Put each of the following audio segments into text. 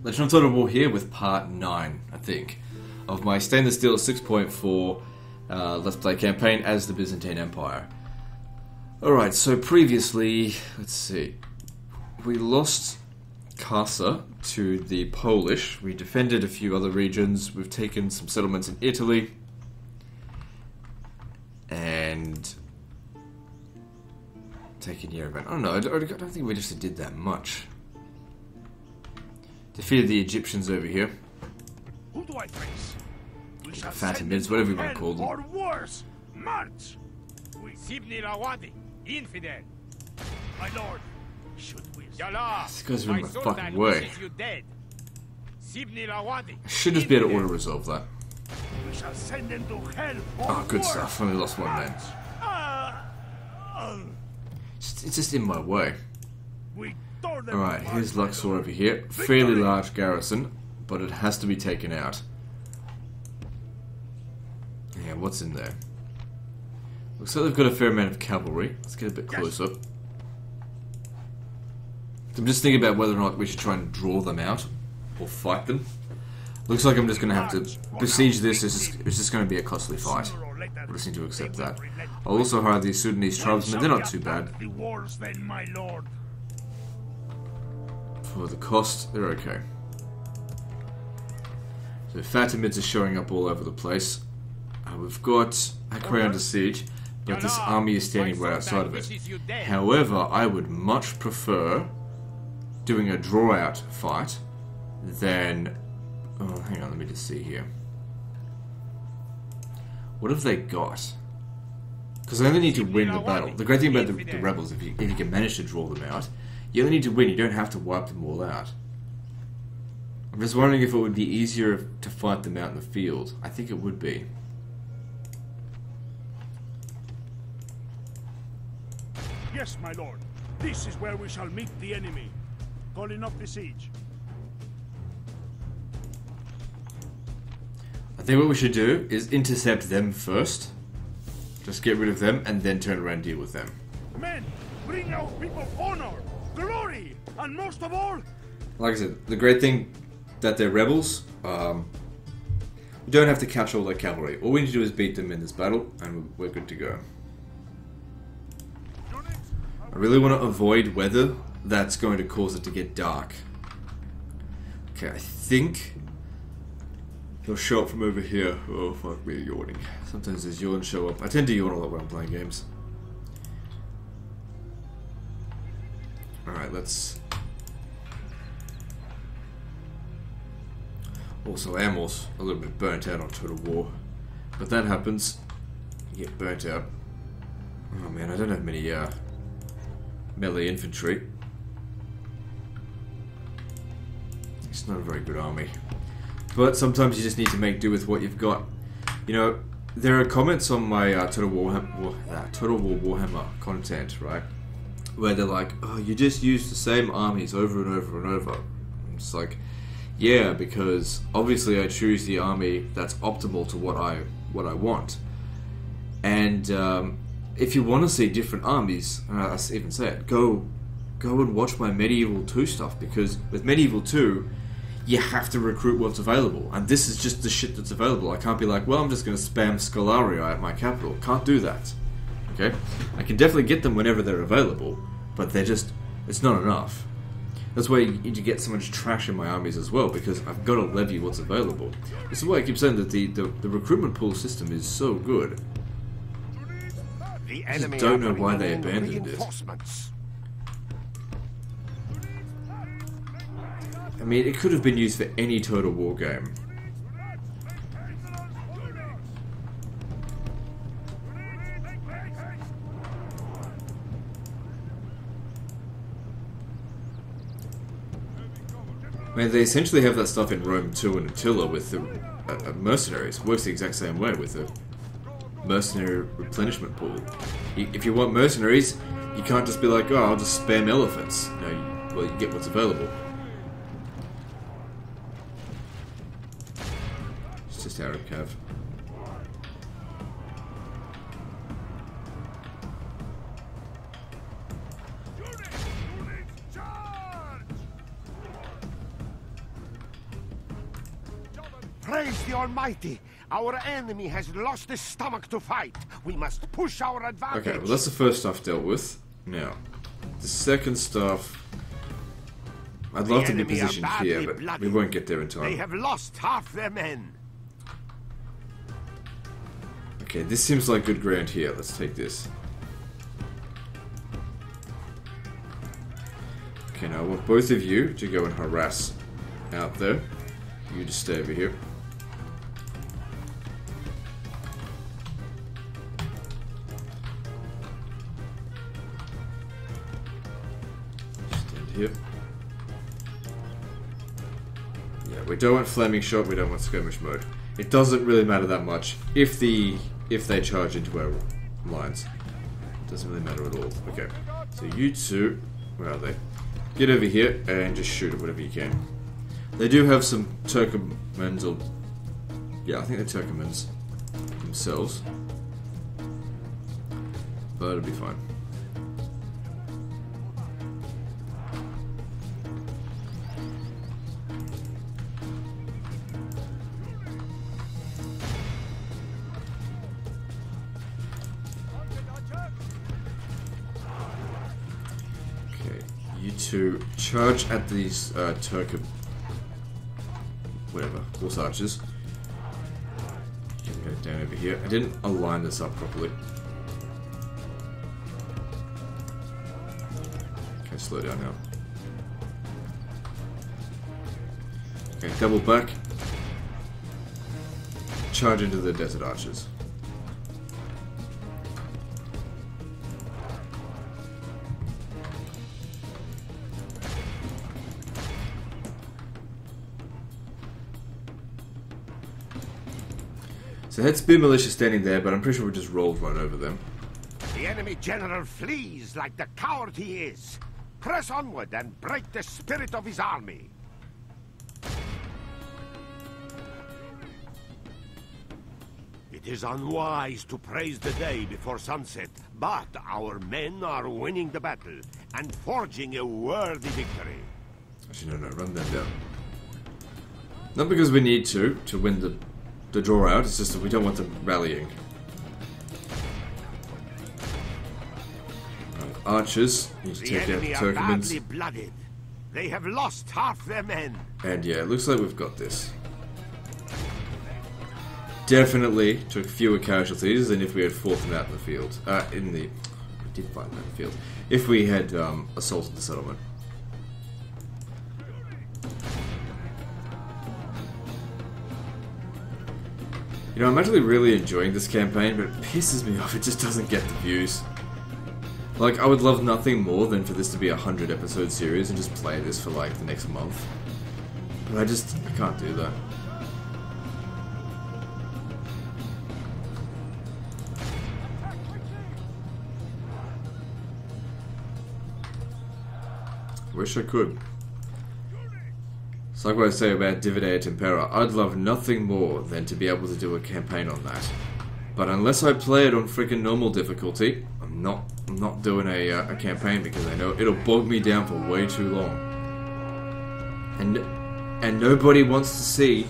Legend of Total War here with part 9, I think, of my Stainless Steel 6.4 Let's Play campaign as the Byzantine Empire. Alright, so previously, let's see, we lost Casa to the Polish, we defended a few other regions, we've taken some settlements in Italy, and taken Yerevan. Oh no, I don't think we just did that much. Defeated the Egyptians over here. Who do I face? We shall Fatimids, whatever you want to call them. or worse, march. We Sibni Rawadi, infidel. My lord, should we? This goes in my fucking way. Sibni Rawadi. I should just be able to auto-resolve that. We shall send them to hell. Oh, good stuff. Only lost one man. It's just in my way. Alright, here's Luxor over here. Fairly large garrison, but it has to be taken out. Yeah, what's in there? Looks like they've got a fair amount of cavalry. Let's get a bit closer. I'm just thinking about whether or not we should try and draw them out, or fight them. Looks like I'm just going to have to besiege this. It's just going to be a costly fight. I just need to accept that. I'll also hire these Sudanese tribesmen. They're not too bad. For the cost, they're okay. So Fatimids are showing up all over the place. We've got Acre under siege, but this army is standing right outside of it. However, I would much prefer doing a draw-out fight than... Oh, hang on, let me just see here. What have they got? Because I only need to win the battle. The great thing about the rebels, if you can manage to draw them out, you only need to win, you don't have to wipe them all out. I'm just wondering if it would be easier to fight them out in the field. I think it would be. Yes, my lord. This is where we shall meet the enemy. Calling up the siege. I think what we should do is intercept them first. Just get rid of them and then turn around and deal with them. Men, bring out people of honor, glory, and most of all... Like I said, the great thing that they're rebels, we don't have to catch all their cavalry. All we need to do is beat them in this battle and we're good to go. I really want to avoid weather that's going to cause it to get dark. Okay, I think they'll show up from over here. Oh, fuck me, yawning. Sometimes there's yawns show up. I tend to yawn a lot when I'm playing games. Alright, let's... Also, I am also a little bit burnt out on Total War. But that happens. You get burnt out. Oh man, I don't have many melee infantry. It's not a very good army. But sometimes you just need to make do with what you've got. You know, there are comments on my Total War Warhammer content, right? Where they're like, oh, you just use the same armies over and over and over. I'm just like, yeah, because obviously I choose the army that's optimal to what I want. And if you want to see different armies, I even say it, go and watch my Medieval 2 stuff, because with Medieval 2, you have to recruit what's available, and this is just the shit that's available. I can't be like, well, I'm just going to spam Scholarii at my capital. Can't do that. Okay? I can definitely get them whenever they're available, but they're just, it's not enough. That's why you need to get so much trash in my armies as well, because I've got to levy what's available. This is why I keep saying that the recruitment pool system is so good. I just don't know why they abandoned it. I mean, it could have been used for any Total War game. I mean, they essentially have that stuff in Rome 2 and Attila with the mercenaries. It works the exact same way with the mercenary replenishment pool. If you want mercenaries, you can't just be like, oh, I'll just spam elephants. Well, you get what's available. It's just Arab Cav. Praise the Almighty! Our enemy has lost his stomach to fight. We must push our advantage. Okay, well that's the first stuff dealt with. Now, the second stuff... I'd love to be positioned here, but we won't get there in time. They have lost half their men. Okay, this seems like good ground here. Let's take this. Okay, now I want both of you to go and harass out there. You just stay over here. Stand here. Yeah, we don't want flaming shot, we don't want skirmish mode. It doesn't really matter that much if they charge into our lines. It doesn't really matter at all. Okay, so you two, where are they? Get over here and just shoot at whatever you can. They do have some Turkomans, or yeah, I think they're Turkomans themselves, but it'll be fine. To charge at these whatever, horse archers. You can go down over here. I didn't align this up properly. Okay, slow down now. Okay, double back. Charge into the desert archers. So I had Spear Militia standing there, but I'm pretty sure we just rolled right over them. The enemy general flees like the coward he is. Press onward and break the spirit of his army. It is unwise to praise the day before sunset, but our men are winning the battle and forging a worthy victory. Actually, no, run them down. Not because we need to win the draw out, it's just that we don't want them rallying. Archers, need to take out the Turkomans. Blooded. They have lost half their men. And yeah, it looks like we've got this. Definitely took fewer casualties than if we had fought them out in the field. We did fight them out in the field. If we had assaulted the settlement. You know, I'm actually really enjoying this campaign, but it pisses me off. It just doesn't get the views. Like, I would love nothing more than for this to be a 100-episode series and just play this for, like, the next month. But I can't do that. Wish I could. It's like what I say about Divide et Impera. I'd love nothing more than to be able to do a campaign on that. But unless I play it on freaking normal difficulty, I'm not doing a campaign because I know it'll bog me down for way too long. And nobody wants to see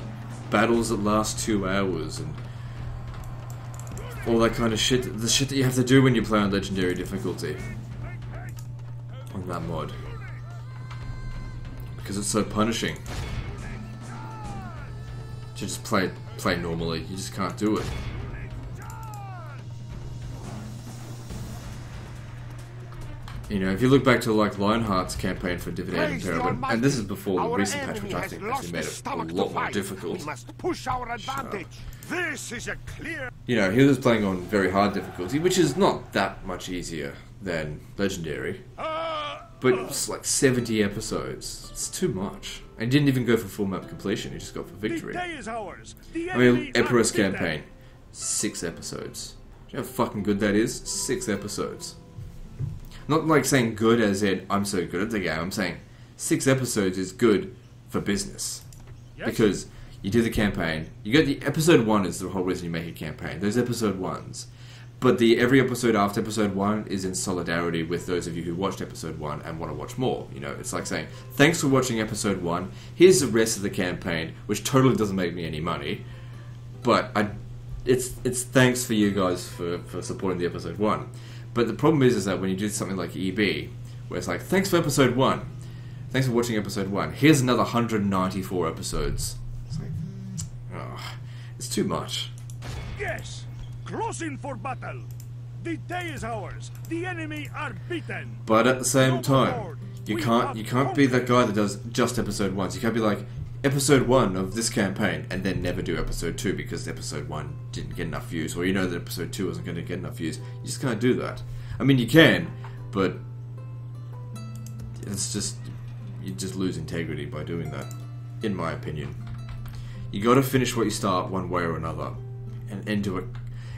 battles that last 2 hours and all that kind of shit. The shit that you have to do when you play on legendary difficulty on that mod. Because it's so punishing to just play normally. You just can't do it. You know, if you look back to like Lionheart's campaign for Divide et Impera, and this is before the recent patch, which I think actually made it a lot more difficult. We must push our advantage. This is a clear. You know, he was playing on very hard difficulty, which is not that much easier than legendary. But it's like 70 episodes. It's too much. And he didn't even go for full map completion, he just got for victory. The day is ours. I mean, Emperor's campaign, 6 episodes. Do you know how fucking good that is? 6 episodes. Not like saying good as in, I'm so good at the game. I'm saying 6 episodes is good for business. Yes. Because you do the campaign. You get the episode 1 is the whole reason you make a campaign. Those episode 1s. But every episode after episode 1 is in solidarity with those of you who watched episode 1 and want to watch more. You know, it's like saying, thanks for watching episode 1, here's the rest of the campaign, which totally doesn't make me any money, but it's thanks for you guys for supporting the episode 1. But the problem is that when you do something like EB, where it's like, thanks for episode 1, thanks for watching episode 1, here's another 194 episodes. It's like, oh, it's too much. Yes! Crossing for battle! The day is ours! The enemy are beaten! But at the same time, you can't be that guy that does just episode 1. So you can't be like, episode 1 of this campaign, and then never do episode 2 because episode 1 didn't get enough views, or you know that episode 2 wasn't going to get enough views. You just can't do that. I mean, you can, but it's just, you just lose integrity by doing that, in my opinion. You got to finish what you start one way or another, and into it.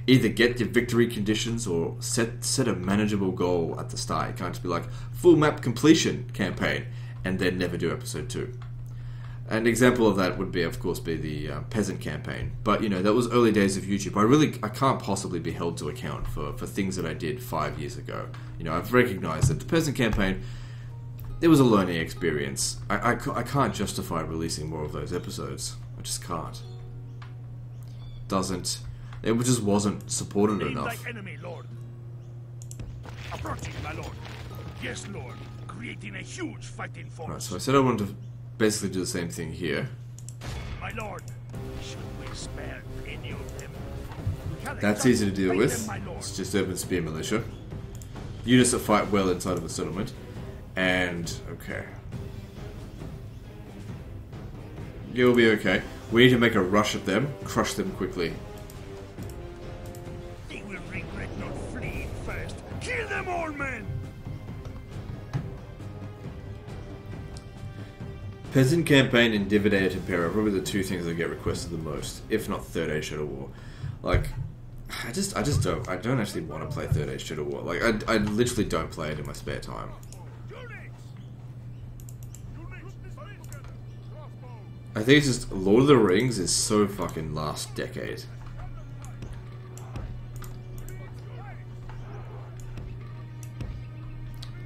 Either get your victory conditions or set a manageable goal at the start. You can't just be like, full map completion campaign, and then never do episode 2. An example of that would be, of course, the peasant campaign. But, you know, that was early days of YouTube. I can't possibly be held to account for things that I did 5 years ago. You know, I've recognized that the peasant campaign, it was a learning experience. I can't justify releasing more of those episodes. I just can't. It just wasn't supported enough. Thy enemy, Lord. Approaching, my lord. Yes, Lord. Creating a huge fighting force. Right, so I said I wanted to basically do the same thing here. My lord, should we spare any of them? That's easy to deal with. It's just urban spear militia. Units that fight well inside of a settlement. And, okay. You'll be okay. We need to make a rush at them, crush them quickly. They will regret not fleeing first. Kill them all, men! Peasant campaign and Dividend Impera are probably the two things that get requested the most, if not Third Age Shadow War. Like, I don't actually want to play Third Age Shadow War. Like, I literally don't play it in my spare time. I think it's just Lord of the Rings is so fucking last decade.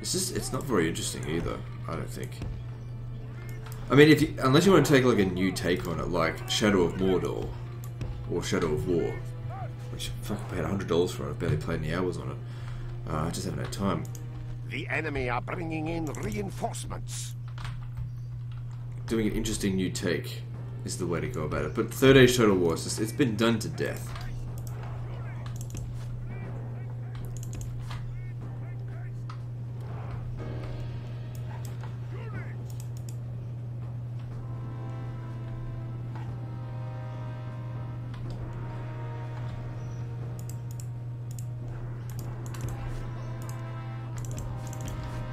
It's not very interesting either, I don't think. I mean, unless you want to take like a new take on it, like Shadow of Mordor or Shadow of War, which I fucking paid $100 for it. I've barely played any hours on it. I just haven't had time. The enemy are bringing in reinforcements. Doing an interesting new take is the way to go about it. But Third Age Shadow War, it's been done to death.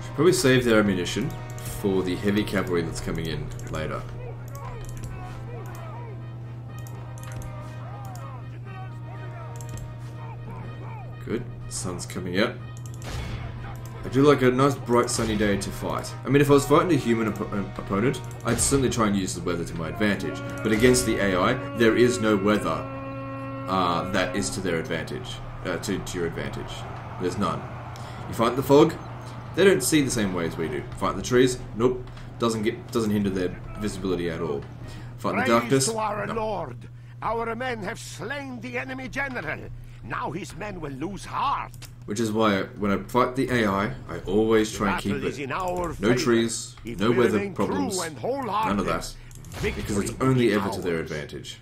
Should probably save their ammunition for the heavy cavalry that's coming in later. Good, sun's coming out. I do like a nice bright sunny day to fight. I mean, if I was fighting a human opponent, I'd certainly try and use the weather to my advantage. But against the AI, there is no weather that is to their advantage, to your advantage. There's none. You fight in the fog, they don't see the same way as we do. Fight in the trees, nope, doesn't hinder their visibility at all. Fight in the darkness, to our no. lord. Our men have slain the enemy general. Now his men will lose heart. Which is why when I fight the AI, I always try and keep it no trees, no weather problems, none of that, because it's only ever to their advantage.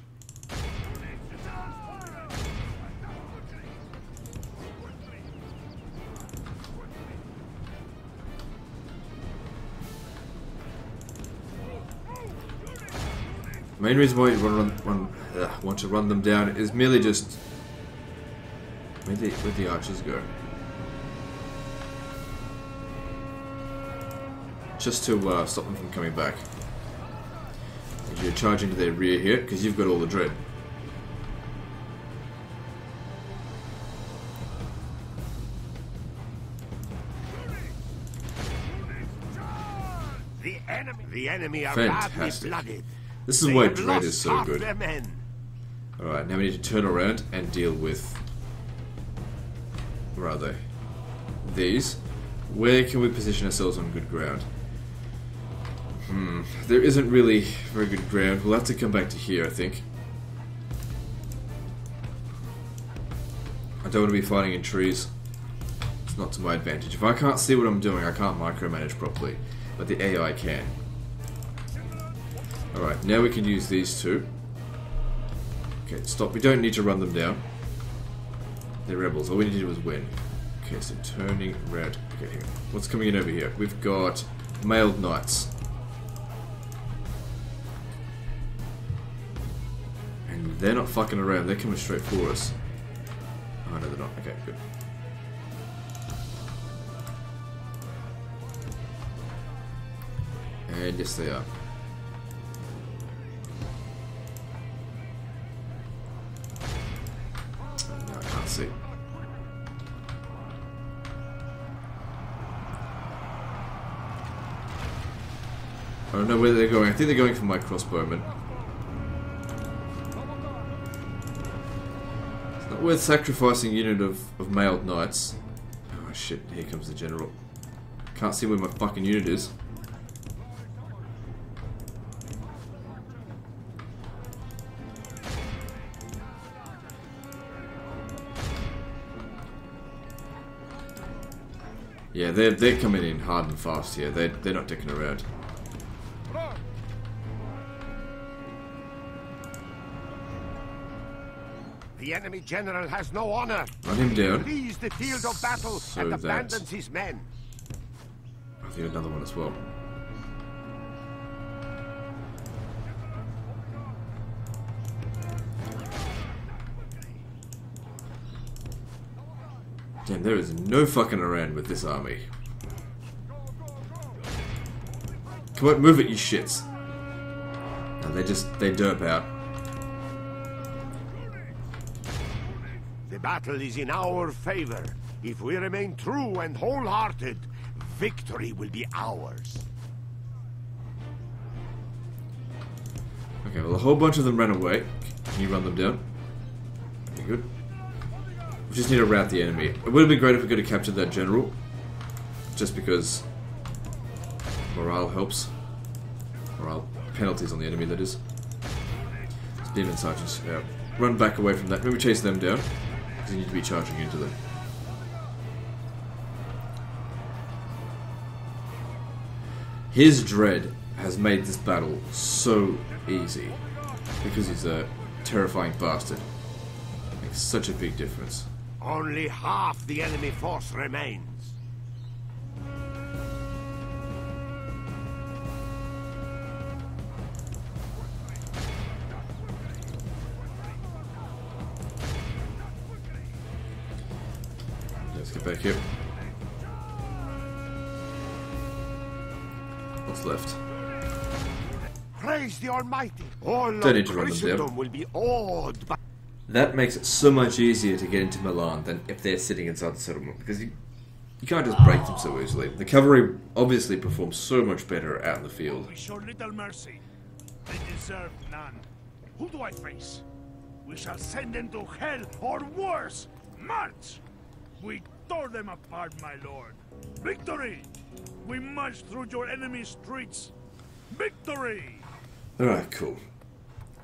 Main reason why you want to run them down is merely just where'd the archers go? Just to stop them from coming back. And you charge into their rear here because you've got all the dread. The enemy are fantastic. blooded. This is why dread is so good. Alright, now we need to turn around and deal with Where are they? These. Where can we position ourselves on good ground? There isn't really very good ground. We'll have to come back to here, I think. I don't want to be fighting in trees. It's not to my advantage. If I can't see what I'm doing, I can't micromanage properly. But the AI can. Alright, now we can use these two. Okay, stop. We don't need to run them down. They're rebels. All we need to do is win. Okay, so turning red. Okay, here. What's coming in over here? We've got mailed knights. And they're not fucking around. They're coming straight for us. Oh, no, they're not. Okay, good. And yes, they are. No, I can't see. I don't know where they're going. I think they're going for my crossbowmen. It's not worth sacrificing a unit of mailed knights. Oh shit, here comes the general. Can't see where my fucking unit is. Yeah, they're coming in hard and fast here. They're not dicking around. The enemy general has no honor. Run him down. He leaves the field of battle So and that- abandons his men. I think another one as well. Damn, there is no fucking around with this army. Come on, move it, you shits. No, they derp out. The battle is in our favor. If we remain true and wholehearted, victory will be ours. Okay, well, a whole bunch of them ran away. Can you run them down? Very good. We just need to rout the enemy. It would have been great if we could have captured that general. Just because morale helps. Morale penalties on the enemy, that is. Demon sergeants. Yeah. Run back away from that. Maybe chase them down. Because you need to be charging into them. His dread has made this battle so easy. Because he's a terrifying bastard. Makes such a big difference. Only half the enemy force remains. Let's get back here. What's left? Praise the Almighty. All Don't of need to run them down. Christendom will be awed by... That makes it so much easier to get into Milan than if they're sitting inside the settlement, because you can't just break them so easily. The cavalry obviously performs so much better out in the field. We show little mercy. They deserve none. Who do I face? We shall send them to hell or worse. March! We tore them apart, my lord. Victory! We march through your enemy's streets. Victory! Alright, cool.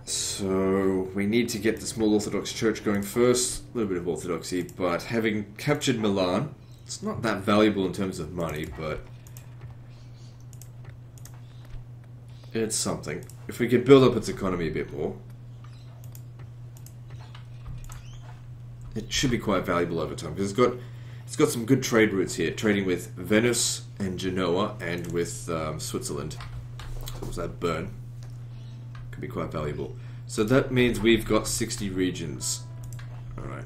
So, we need to get the small Orthodox church going first. A little bit of orthodoxy, but having captured Milan, it's not that valuable in terms of money, but it's something. If we could build up its economy a bit more, it should be quite valuable over time, because it's got some good trade routes here, trading with Venice and Genoa and with Switzerland. So what was that, Bern? Could be quite valuable. So that means we've got 60 regions. Alright.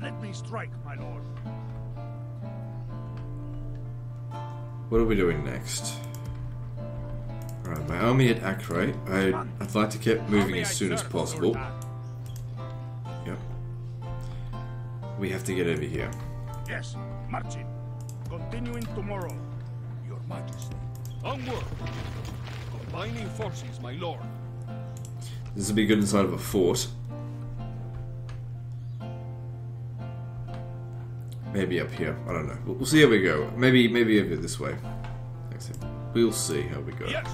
Let me strike, my lord. What are we doing next? Alright, my army at Acre. I'd like to keep moving as soon as possible. Yep. We have to get over here. Yes, marching. Continuing tomorrow, your majesty. Onward! Combining forces, my lord. This would be good inside of a fort. Maybe up here. I don't know. We'll see how we go. Maybe over this way. We'll see how we go. Yes.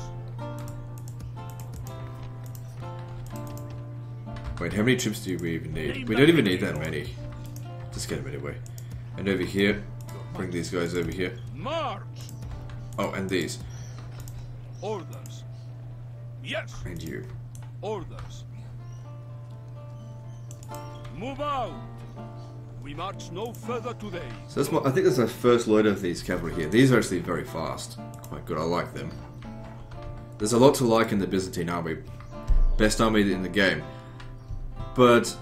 Wait, how many troops do we even need? We don't even need that many. Just get them anyway. And over here, bring these guys over here. March! Oh, and these. Orders. Yes. And you. Orders. Move out! We march no further today. So that's I think that's our first load of these cavalry here. These are actually very fast. Quite good, I like them. There's a lot to like in the Byzantine army. Best army in the game. But,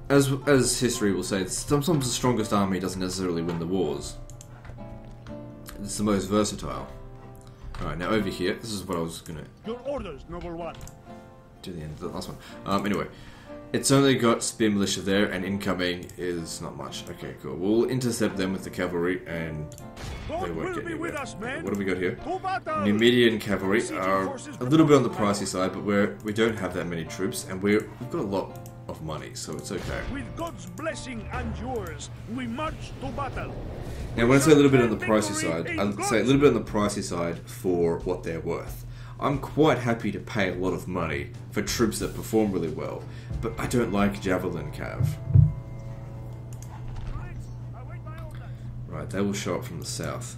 as history will say, sometimes the strongest army doesn't necessarily win the wars. It's the most versatile. Alright, now over here, this is what I was gonna... Your orders, noble one. To the end of the last one. Anyway. It's only got spear militia there, and incoming is not much. Okay, cool. We'll intercept them with the cavalry, and they won't get anywhere. What have we got here? Numidian cavalry are a little bit on the pricey side, but we don't have that many troops, and we've got a lot of money, so it's okay. With God's blessing and yours, we march to battle. Now, when I say a little bit on the pricey side, I say a little bit on the pricey side for what they're worth. I'm quite happy to pay a lot of money for troops that perform really well, but I don't like Javelin Cav. Right, they will show up from the south.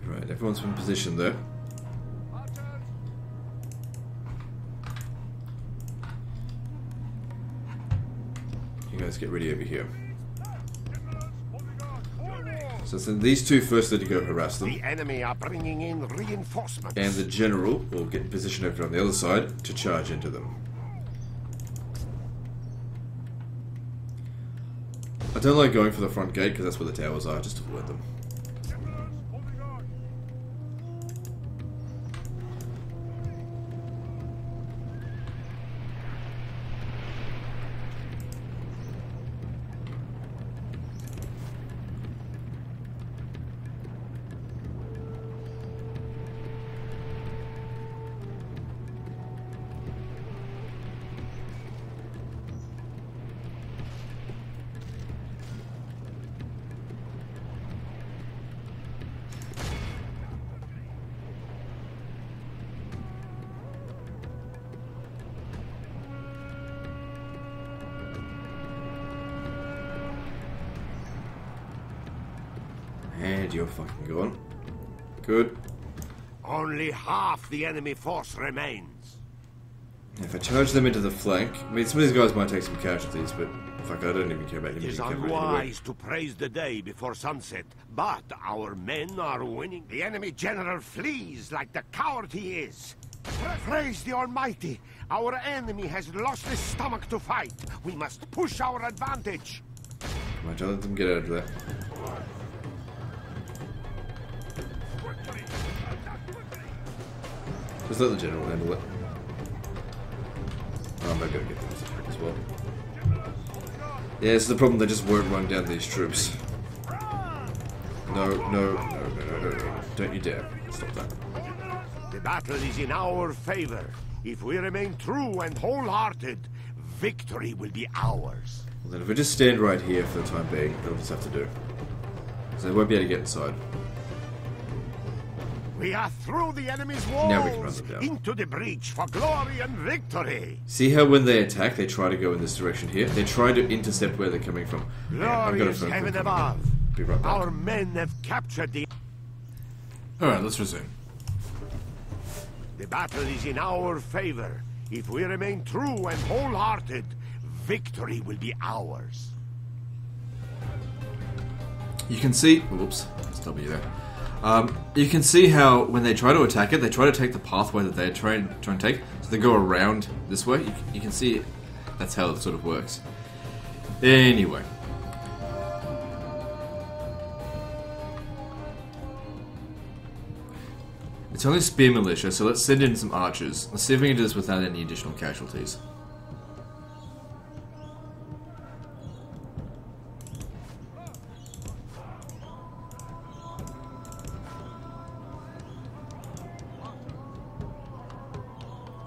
Right, everyone's in position there. You guys get ready over here. So these two first need to go harass them. The enemy are bringing in reinforcements. And the general will get in position over on the other side to charge into them. I don't like going for the front gate because that's where the towers are, just avoid them. And you're fucking gone. Good. Only half the enemy force remains. If I charge them into the flank, I mean, some of these guys might take some casualties, but fuck, I don't even care about It is anyway. unwise to praise the day before sunset, but our men are winning. The enemy general flees like the coward he is. Praise the Almighty! Our enemy has lost his stomach to fight. We must push our advantage. Come on, John, let them get out of there. Just let the general handle it. Oh, I'm not gonna get them to attack as well. Yeah, it's the problem, they just won't run down these troops. No. Don't you dare. Stop that. The battle is in our favor. If we remain true and wholehearted, victory will be ours. Well, then if we just stand right here for the time being, that'll just have to do. So they won't be able to get inside. We are through the enemy's walls, Now we can run them down. into the breach for glory and victory. See how when they attack, they try to go in this direction here? They try to intercept where they're coming from. Glory is heaven above. Be right back. Our men have captured the... Alright, let's resume. The battle is in our favor. If we remain true and wholehearted, victory will be ours. You can see... Whoops, there's W there. You can see how when they try to attack it, they try to take the pathway that they try and take. So they go around this way. You can see that's how it sort of works. Anyway. It's only spear militia, so let's send in some archers. Let's see if we can do this without any additional casualties.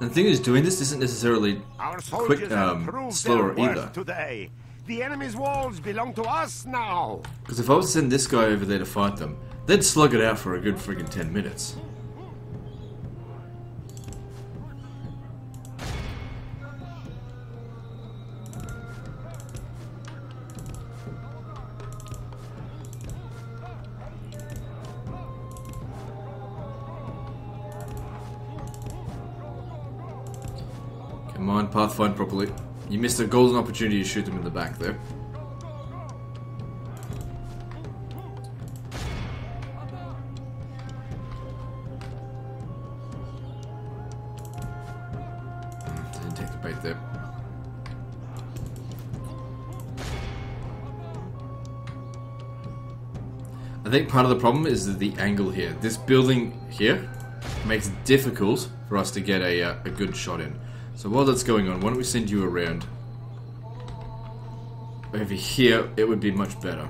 And the thing is, doing this isn't necessarily Our soldiers have proved slower their worth either. today. The enemy's walls belong to us now. Because if I was to send this guy over there to fight them, they'd slug it out for a good friggin' 10 minutes. Come on, pathfind properly. You missed a golden opportunity to shoot them in the back there. Didn't take the bait there. I think part of the problem is that the angle here. This building here makes it difficult for us to get a good shot in. So while that's going on, why don't we send you around over here? It would be much better.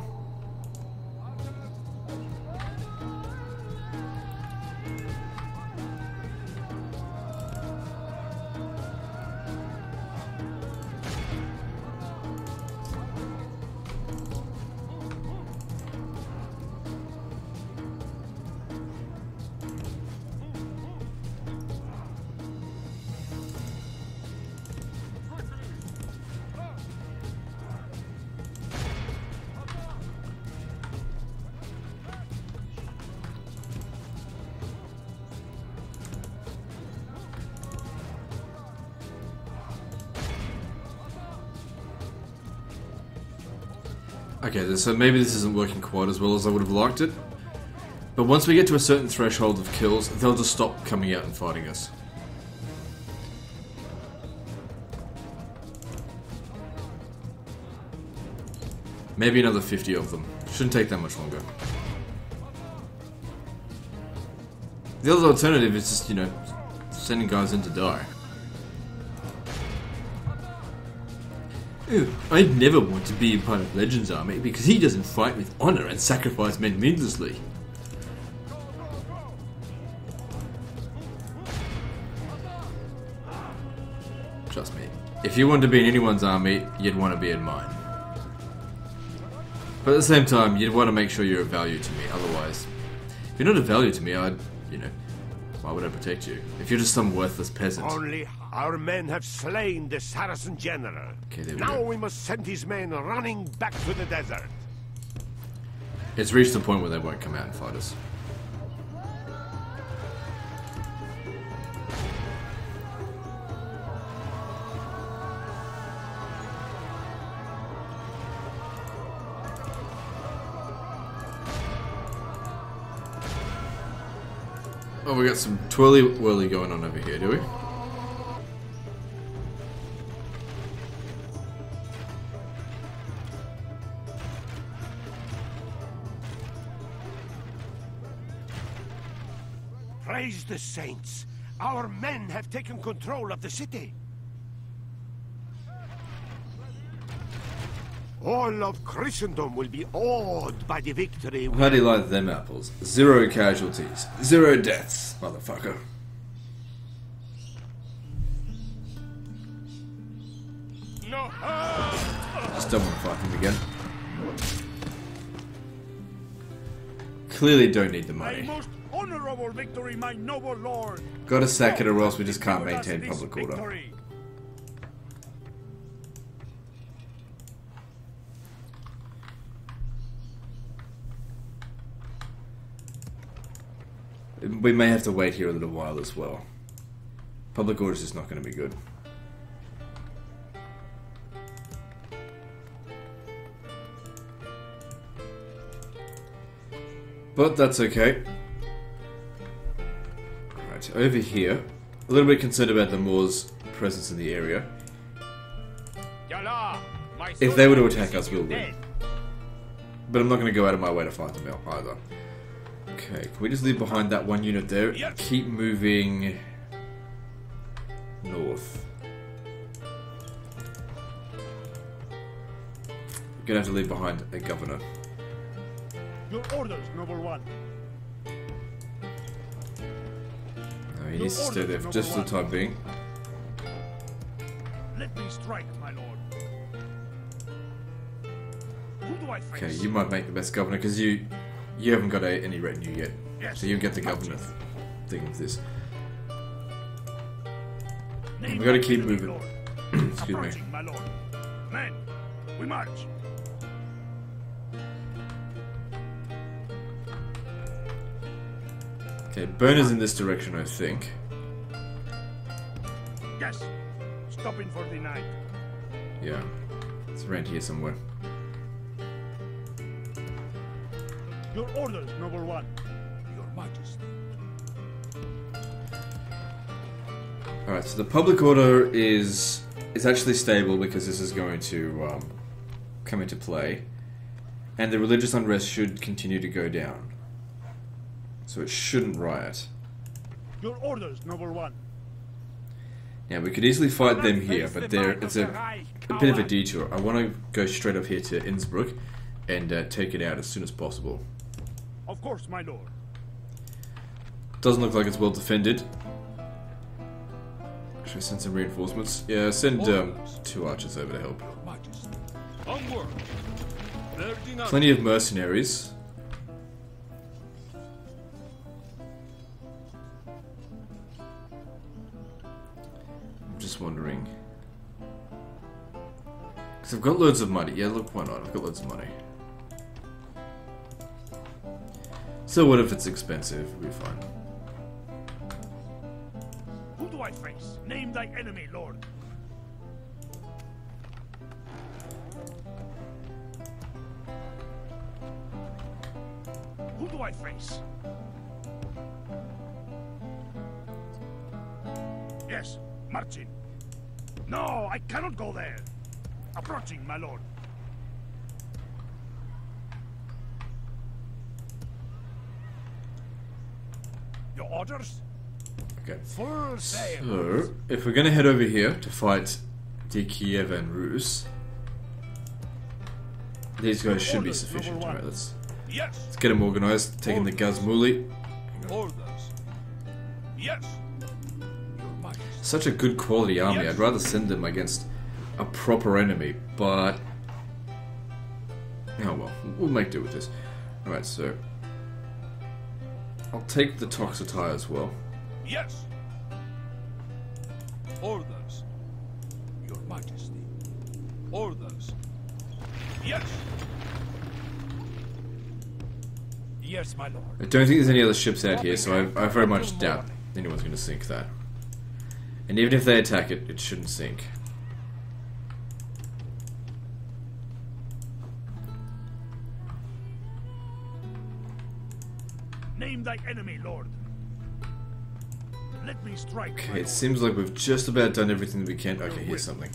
Okay, so maybe this isn't working quite as well as I would have liked it. But once we get to a certain threshold of kills, they'll just stop coming out and fighting us. Maybe another 50 of them. Shouldn't take that much longer. The other alternative is just, you know, sending guys in to die. I'd never want to be a part of Legend's army because he doesn't fight with honor and sacrifice men needlessly. Trust me, if you want to be in anyone's army, you'd want to be in mine. But at the same time, you'd want to make sure you're of value to me, otherwise, if you're not of value to me, I'd, you know, why would I protect you? If you're just some worthless peasant. Only our men have slain the Saracen general. Okay, there we Now go. we must send his men running back to the desert. It's reached the point where they won't come out and fight us. Oh, we got some twirly-whirly going on over here, do we? Praise the saints! Our men have taken control of the city. All of Christendom will be awed by the victory. How do you like them apples? 0 casualties. 0 deaths, motherfucker. No! Just don't want to fight them again. Clearly don't need the A money. most honorable victory, my noble lord. Gotta sack it or else we just Be can't with us maintain in this public order. victory. We may have to wait here a little while as well. Public order is just not going to be good. But that's okay. Right, over here, a little bit concerned about the Moors' presence in the area. If they were to attack us, we'll win. But I'm not going to go out of my way to fight them out either. Okay, can we just leave behind that one unit there? Keep moving north. We're gonna have to leave behind a governor. Your orders, noble one. No, he needs to stay there just for the time being. strike, my lord. Who do I face? Okay, you might make the best governor because you haven't got any retinue yet, Yes. so you get the governor thing of this. Name We gotta my keep enemy, moving. lord. Excuse me. Approaching, my lord. Men, we march. Okay, Bern is in this direction, I think. Yes. Stopping for the night. Yeah, it's around here somewhere. Your orders, noble one. Your majesty. Alright, so the public order is actually stable because this is going to come into play. And the religious unrest should continue to go down. So it shouldn't riot. Your orders, noble one. Now, we could easily fight them here, but it's a bit of a detour. I want to go straight up here to Innsbruck and take it out as soon as possible. Of course, my lord. Doesn't look like it's well defended. Should I send some reinforcements? Yeah, send 2 archers over to help. Majesty. Onward. Ferdinand. Plenty of mercenaries. I'm just wondering. Because I've got loads of money. Yeah, look, why not? I've got loads of money. So what if it's expensive? We'll be fine. Who do I face? Name thy enemy, lord. Who do I face? Yes, marching. No, I cannot go there. Approaching, my lord. Your orders? Okay. Full sail. So, if we're going to head over here to fight the Kiev and Rus, these guys should be sufficient. Alright, let's Yes. get them organized. Taking the Gazmuli. Orders. Yes. Your majesty. Such a good quality army. Yes. I'd rather send them against a proper enemy, but oh well, we'll make do with this. Alright, so I'll take the Toxotai as well. Yes. Orders. Your majesty. Orders. Yes. Yes, my lord. I don't think there's any other ships out here, so I very much doubt anyone's going to sink that. And even if they attack it, it shouldn't sink. Name thy enemy, lord. Let me strike. my Okay, it lord. seems like we've just about done everything that we can. Okay, here's something.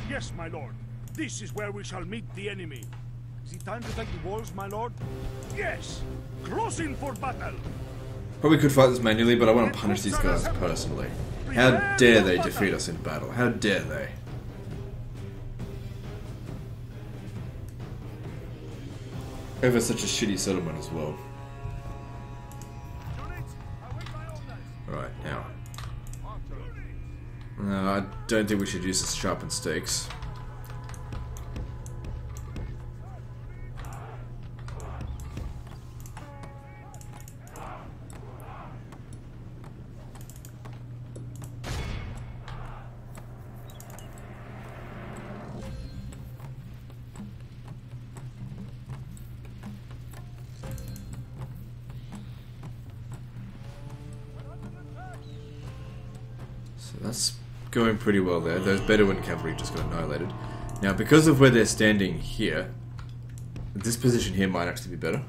Yes, my lord. This is where we shall meet the enemy. Is it time to take the walls, my lord? Yes! Closing for battle! Probably could fight this manually, but I want to punish these guys personally. How dare they defeat us in battle? How dare they? Over such a shitty settlement as well. Right, now. No, I don't think we should use this sharpened stakes. So that's going pretty well there. Those Bedouin cavalry just got annihilated. Now, because of where they're standing here, this position here might actually be better.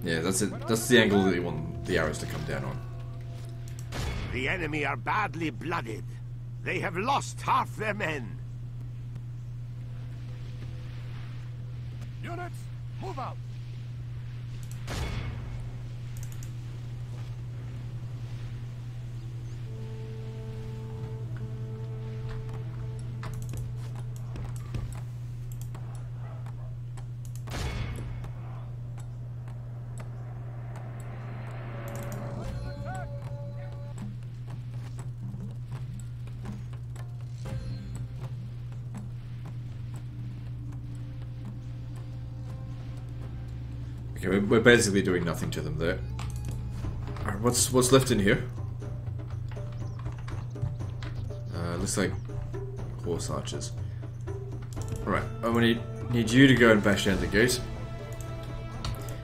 Yeah, that's it. That's the angle that you want the arrows to come down on. The enemy are badly blooded. They have lost half their men. Units, move out! Okay, we're basically doing nothing to them there. Alright, what's left in here? Looks like horse archers. Alright, I'm gonna need you to go and bash down the gate.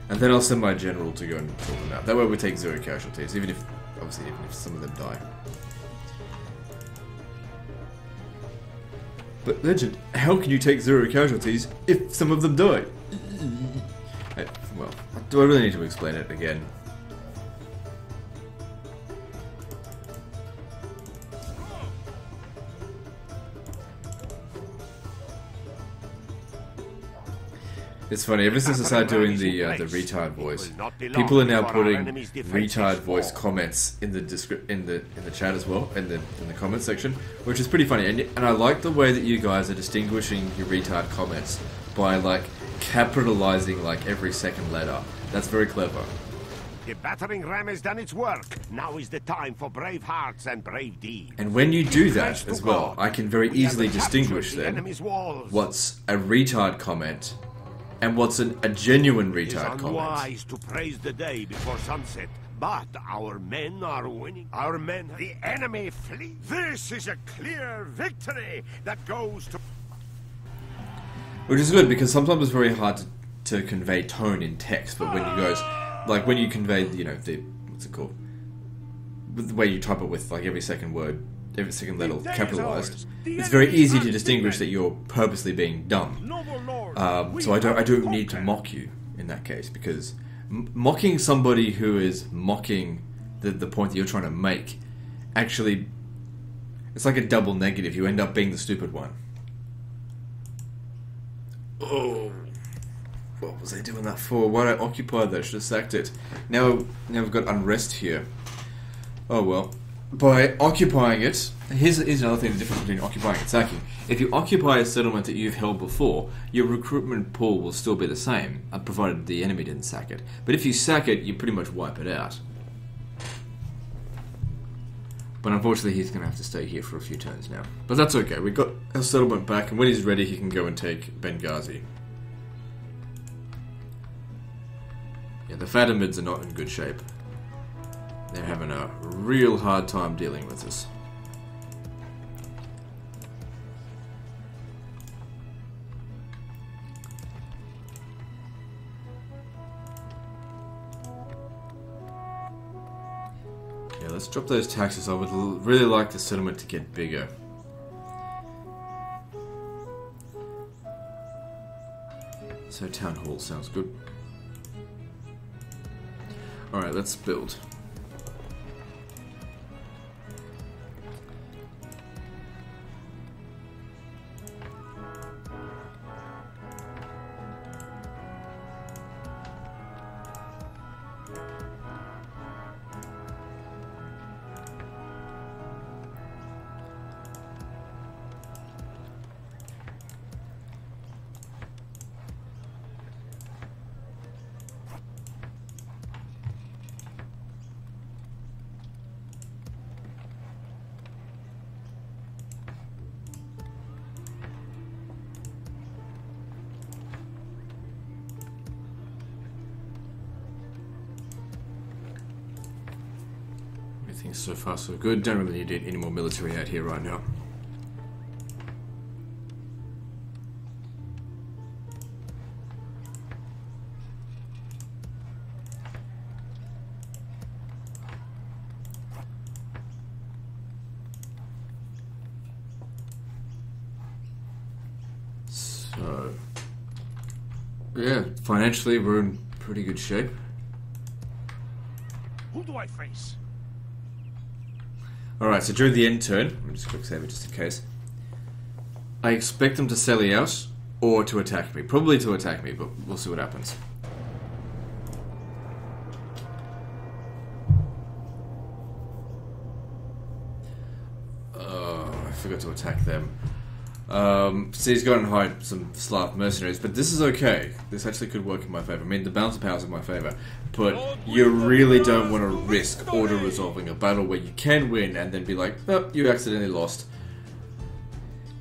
And then I'll send my general to go and pull them out. That way we take 0 casualties, even if some of them die. But Legend, how can you take 0 casualties if some of them die? Well, do I really need to explain it again? It's funny, ever since I started doing the retard voice, people are now putting retard voice comments in the chat as well, in the comment section, which is pretty funny. And I like the way that you guys are distinguishing your retard comments by like capitalizing like every second letter. That's very clever. The battering ram has done its work. Now is the time for brave hearts and brave deeds. And when you do that as well, I can very easily distinguish then what's a retard comment and what's a genuine retard comment. It is unwise to praise the day before sunset, but our men are winning. Our men, the enemy flee. This is a clear victory that goes to... Which is good, because sometimes it's very hard to convey tone in text, but when you guys, like when you convey, you know, the, what's it called? The way you type it with like every second word, every second letter capitalized, it's very easy to distinguish that you're purposely being dumb. So I don't need to mock you in that case, because mocking somebody who is mocking the point that you're trying to make, actually, it's like a double negative. You end up being the stupid one. Oh, what was I doing that for? Why did I occupy that? I should have sacked it. Now we've got unrest here. Oh well. By occupying it, here's another thing, the difference between occupying and sacking. If you occupy a settlement that you've held before, your recruitment pool will still be the same, provided the enemy didn't sack it. But if you sack it, you pretty much wipe it out. But unfortunately, he's going to have to stay here for a few turns now. But that's okay, we've got our settlement back, and when he's ready, he can go and take Benghazi. Yeah, the Fatimids are not in good shape. They're having a real hard time dealing with us. Yeah, let's drop those taxes. I would really like the settlement to get bigger. So town hall sounds good. Alright, let's build. Everything's so far so good. Don't really need any more military out here right now. So, yeah, financially we're in pretty good shape. Who do I face? Alright, so during the end turn, let me just quick save it just in case. I expect them to sally out or to attack me. Probably to attack me, but we'll see what happens. I forgot to attack them. So he's gone and hired some Slav mercenaries, but this is okay. This actually could work in my favor. I mean, the balance of powers in my favor. But you really don't want to risk auto-resolving a battle where you can win and then be like, oh, you accidentally lost.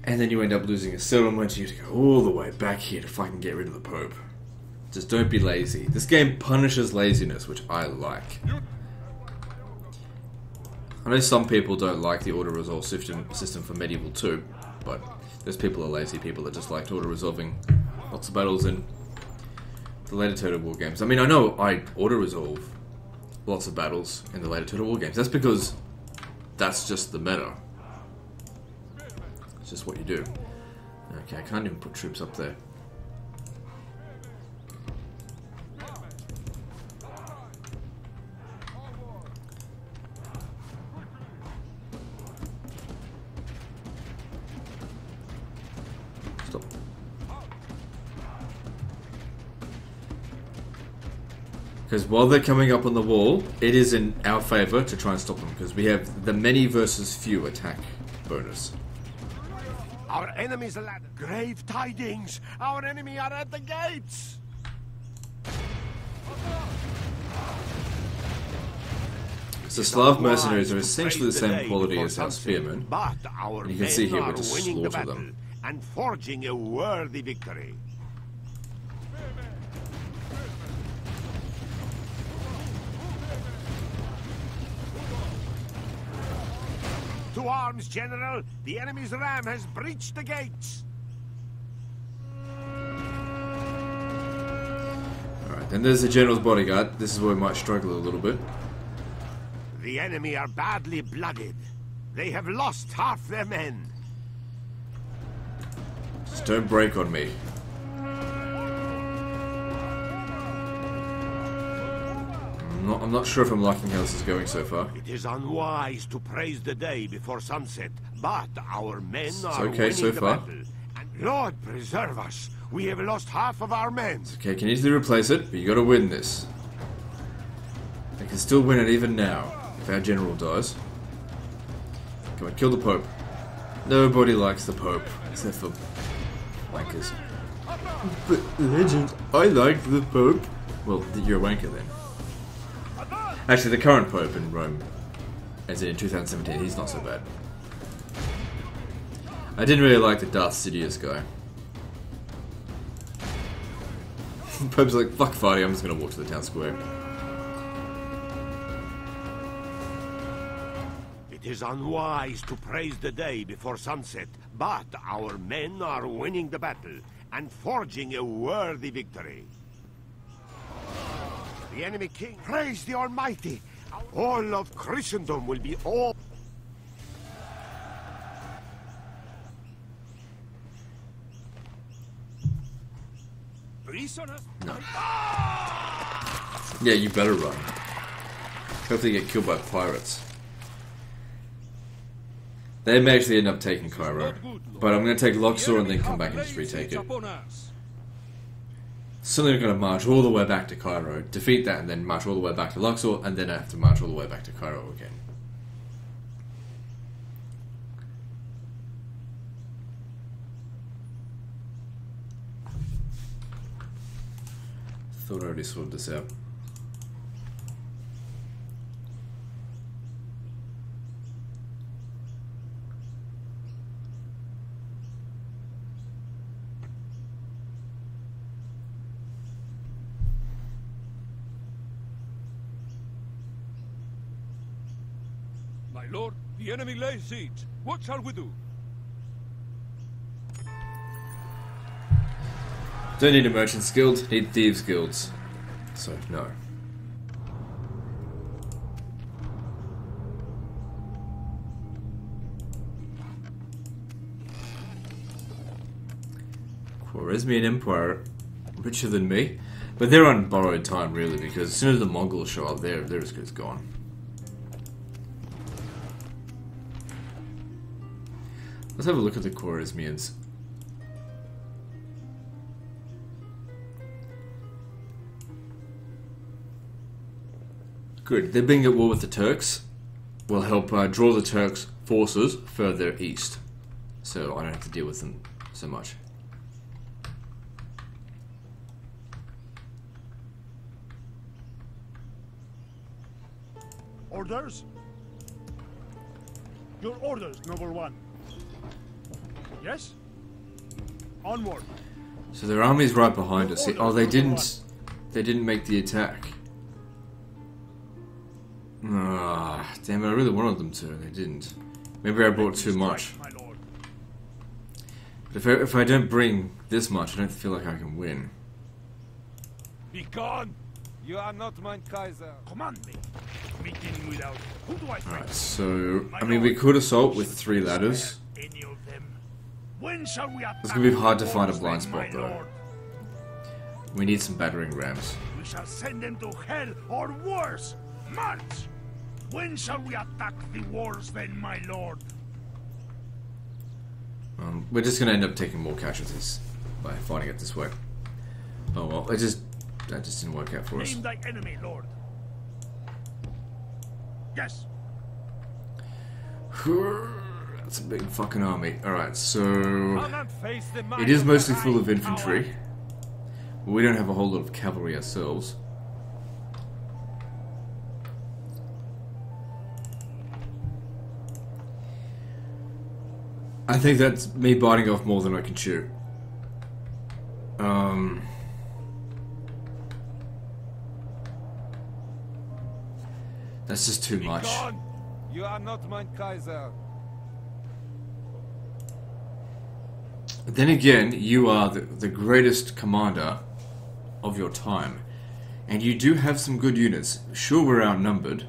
And then you end up losing a settlement, you have to go all the way back here to fucking get rid of the Pope. Just don't be lazy. This game punishes laziness, which I like. I know some people don't like the auto-resolve system for Medieval 2, but those people are lazy people that just liked auto-resolving lots of battles in the later Total War games. I mean, I know I auto-resolve lots of battles in the later Total War games. That's because that's just the meta. It's just what you do. Okay, I can't even put troops up there. Stop. Because while they're coming up on the wall, it is in our favour to try and stop them, because we have the many versus few attack bonus. Our enemies are at grave tidings. Our enemy are at the gates. So Slav mercenaries are essentially the same quality as our spearmen. But our And you can see here men we are just winning the slaughter battle them. and forging a worthy victory. To arms, General! The enemy's ram has breached the gates! Alright, then there's the general's bodyguard. This is where we might struggle a little bit. The enemy are badly blooded. They have lost half their men. Just don't break on me. I'm not sure if I'm liking how this is going so far. It is unwise to praise the day before sunset, but our men are okay winning so the far. battle. And Lord preserve us, we have lost half of our men. Okay, can easily replace it, but you gotta win this. They can still win it even now, if our general dies. Come on, kill the Pope. Nobody likes the Pope, except for wankers. But, legend, I like the Pope. Well, you're a wanker then. Actually, the current Pope in Rome, as in 2017, he's not so bad. I didn't really like the Darth Sidious guy. Pope's like, fuck fighting, I'm just gonna walk to the town square. It is unwise to praise the day before sunset, but our men are winning the battle and forging a worthy victory. The enemy king, praise the Almighty! All of Christendom will be all... No. Yeah, you better run. Hopefully you get killed by pirates. They may actually end up taking Cairo, but I'm going to take Luxor and then come back and just retake it. Suddenly we're going to march all the way back to Cairo, defeat that, and then march all the way back to Luxor, and then I have to march all the way back to Cairo again. Thought I already sorted this out. My lord, the enemy lays siege. What shall we do? Don't need a merchant's guild, need thieves' guilds. So, no. Khwarezmian Empire, richer than me. But they're on borrowed time, really, because as soon as the Mongols show up, they're as good as gone. Let's have a look at the Khwarezmians. Good. They're being at war with the Turks. Will help draw the Turks' forces further east. So I don't have to deal with them so much. Orders? Your orders, noble one. Yes? Onward. So their army's right behind us. Oh, they didn't make the attack. Ah, damn it! I really wanted them to, and they didn't. Maybe I brought too much. But if I don't bring this much, I don't feel like I can win. Be gone! You are not mein Kaiser. Command me. Meeting without. Who do I Alright, face? so I mean we could assault with 3 ladders. Any of them? When shall we attack? It's gonna be hard to find a the blind wars, spot my though. lord? We need some battering rams. We shall send them to hell or worse. March! When shall we attack the wars then, my lord? We're just gonna end up taking more casualties by fighting it this way. Oh well, that just didn't work out for us. Name thy enemy, lord. Yes. That's a big fucking army. Alright, so Come and face the might it is of mostly the full of high infantry. tower. We don't have a whole lot of cavalry ourselves. I think that's me biting off more than I can chew. That's just too Be much. gone! You are not mein Kaiser. Then again, you are the greatest commander of your time. And you do have some good units. Sure, we're outnumbered.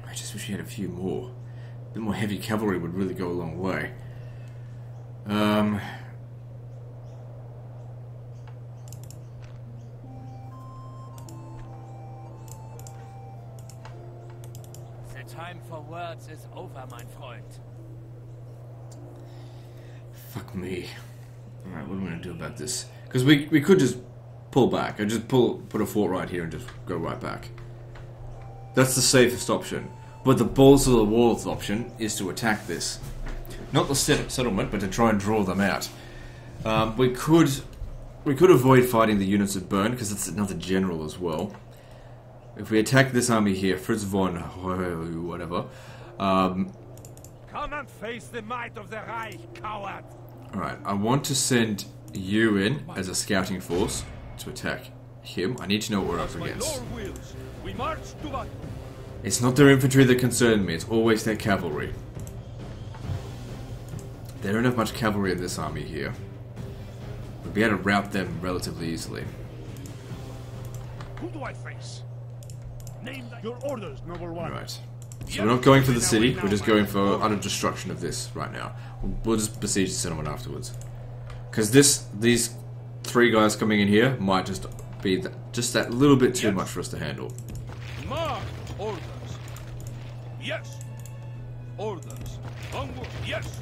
I just wish we had a few more. A bit more heavy cavalry would really go a long way. The time for words is over, mein Freund. Fuck me. Alright, what am I going to do about this? Because we could just pull back. I just put a fort right here and just go right back. That's the safest option. But the balls of the walls option is to attack this. Not the settlement, but to try and draw them out. We could avoid fighting the units at Bern, because it's another general as well. If we attack this army here, Fritz von whatever. Come and face the might of the Reich, coward! Alright, I want to send you in as a scouting force to attack him. I need to know what we're up As my against. lord wills, we march to battle. It's not their infantry that concern me, it's always their cavalry. They don't have much cavalry in this army here. We'll be able to rout them relatively easily. Who do I face? Name thy... Your orders, noble one. Right. So we're not going for the city, we're just going for utter destruction of this right now. We'll just besiege the settlement afterwards. Because these 3 guys coming in here might just be just that little bit too much for us to handle. March! Orders. Yes. Orders. Onward. Yes.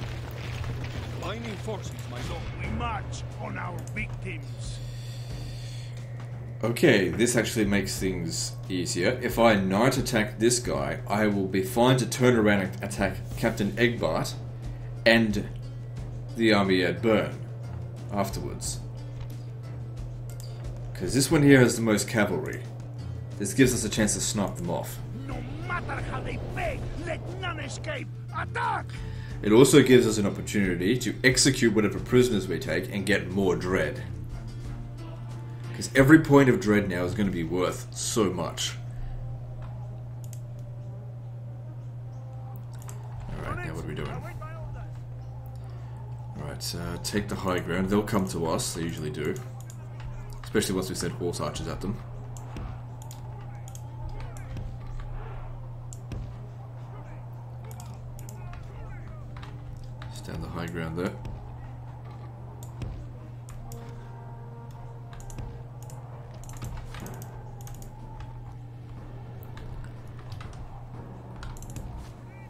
Lining forces, my lord. We march on our victims. Okay, this actually makes things easier. If I knight attack this guy, I will be fine to turn around and attack Captain Egbert and the army at Bern afterwards. Because this one here has the most cavalry. This gives us a chance to snipe them off. No matter how they beg, let none escape. Attack! It also gives us an opportunity to execute whatever prisoners we take and get more dread. Because every point of dread now is going to be worth so much. Alright, now what are we doing? Alright, take the high ground. They'll come to us, they usually do. Especially once we send horse archers at them. Stand the high ground there.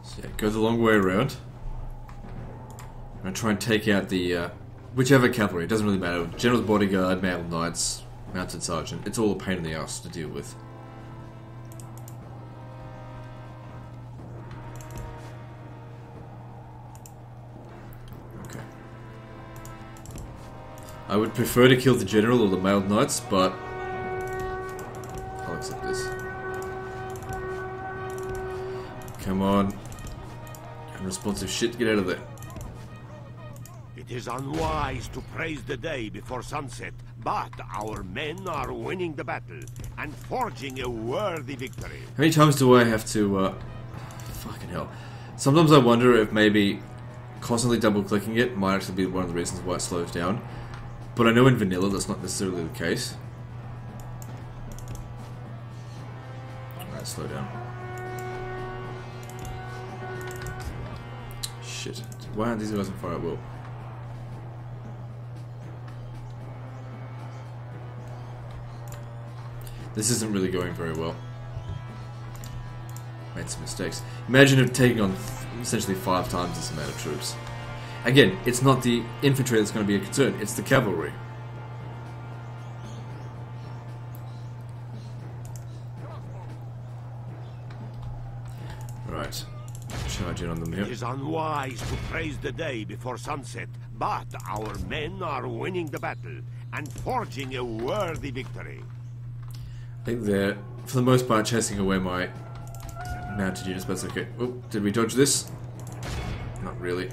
So yeah, go the long way around. I'm gonna try and take out the whichever cavalry, it doesn't really matter. General's bodyguard, mounted knights, mounted sergeant, it's all a pain in the ass to deal with. Okay. I would prefer to kill the general or the mailed knights, but I'll accept this. Come on. Unresponsive shit, get out of there. It is unwise to praise the day before sunset, but our men are winning the battle and forging a worthy victory. How many times do I have to, fucking hell. Sometimes I wonder if maybe constantly double clicking it might actually be one of the reasons why it slows down. But I know in vanilla that's not necessarily the case. Alright, slow down. Shit. Why aren't these guys on fire at will? This isn't really going very well. Made some mistakes. Imagine if taking on essentially 5 times this amount of troops. Again, it's not the infantry that's going to be a concern, it's the cavalry. Right. Charge in on them here. It is unwise to praise the day before sunset, but our men are winning the battle and forging a worthy victory. I think they're, for the most part, chasing away my mounted units, but that's okay. Oh, did we dodge this? Not really.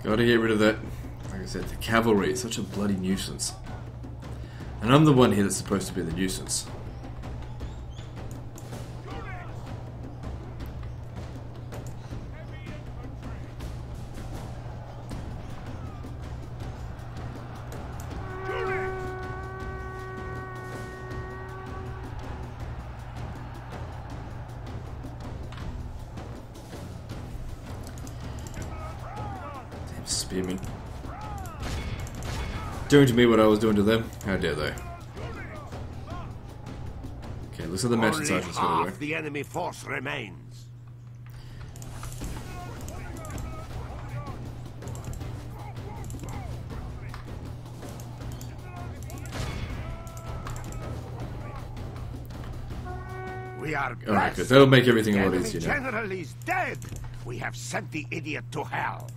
Gotta get rid of that. Like I said, the cavalry is such a bloody nuisance. And I'm the one here that's supposed to be the nuisance. Damn spearmen. Doing to me what I was doing to them? How dare they? Okay, looks like the mountain sergeant's got away. Half the enemy force remains. We are blessed. Alright, good. That'll make everything a lot The easier now. general is dead. We have sent the idiot to hell.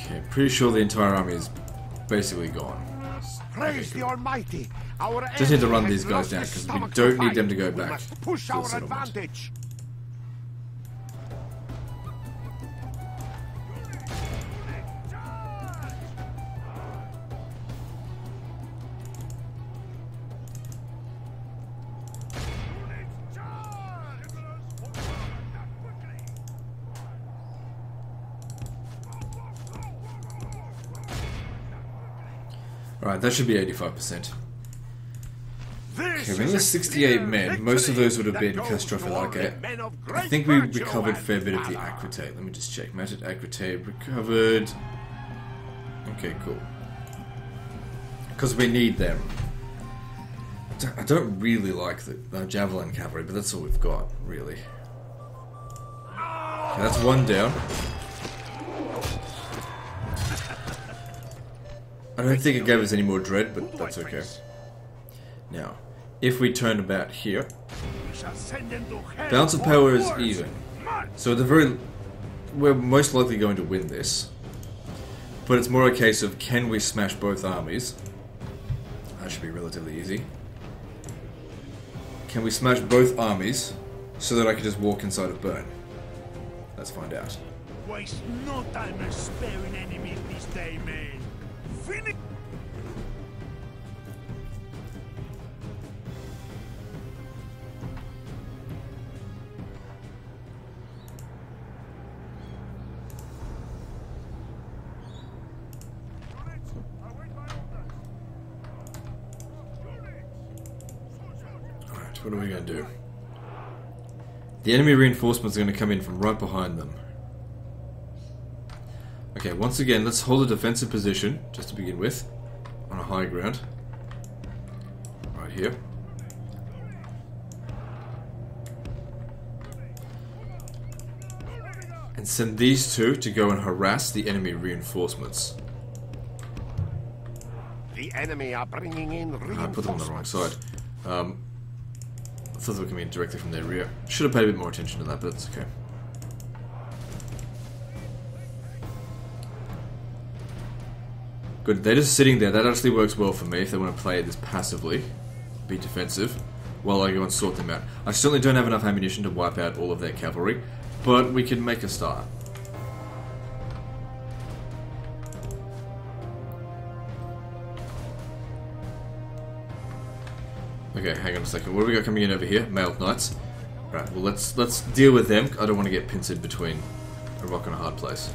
Okay, pretty sure the entire army is basically gone. Praise the Almighty. Our Just need to run enemy these has guys lost down his because we stomach don't to need them to fight. go We back must push to the our settlement. advantage. Alright, that should be 85%. This Okay, we is only a 68 clear men. Most of victory those would have that been goes catastrophic. to all Okay, the men of I great think we virtue recovered a and fair bit of the valor. Aquitaine. Let me just check. Mounted Aquitaine recovered. Okay, cool. Because we need them. I don't really like the Javelin Cavalry, but that's all we've got, really. Okay, that's one down. I don't think it gave us any more dread, but that's okay. Now, if we turn about here, We shall send them to hell balance of or power is worse. even. March! So we're most likely going to win this. But it's more a case of, can we smash both armies? That should be relatively easy. Can we smash both armies so that I can just walk inside of Bern? Let's find out. Waste no time sparing enemies this day, man. Finish. Alright, what are we going to do? The enemy reinforcements are going to come in from right behind them. Okay, once again, let's hold a defensive position, just to begin with, on a high ground. Right here. And and send these two to go and harass the enemy reinforcements. The enemy are bringing in reinforcements. I put them on the wrong side. I thought they were coming in directly from their rear. Should have paid a bit more attention to that, but it's okay. Good, they're just sitting there. That actually works well for me if they want to play this passively. Be defensive, while I go and sort them out. I certainly don't have enough ammunition to wipe out all of their cavalry, but we can make a start. Okay, hang on a second. What do we got coming in over here? Mailed knights. Right, well let's deal with them. I don't want to get pincered between a rock and a hard place.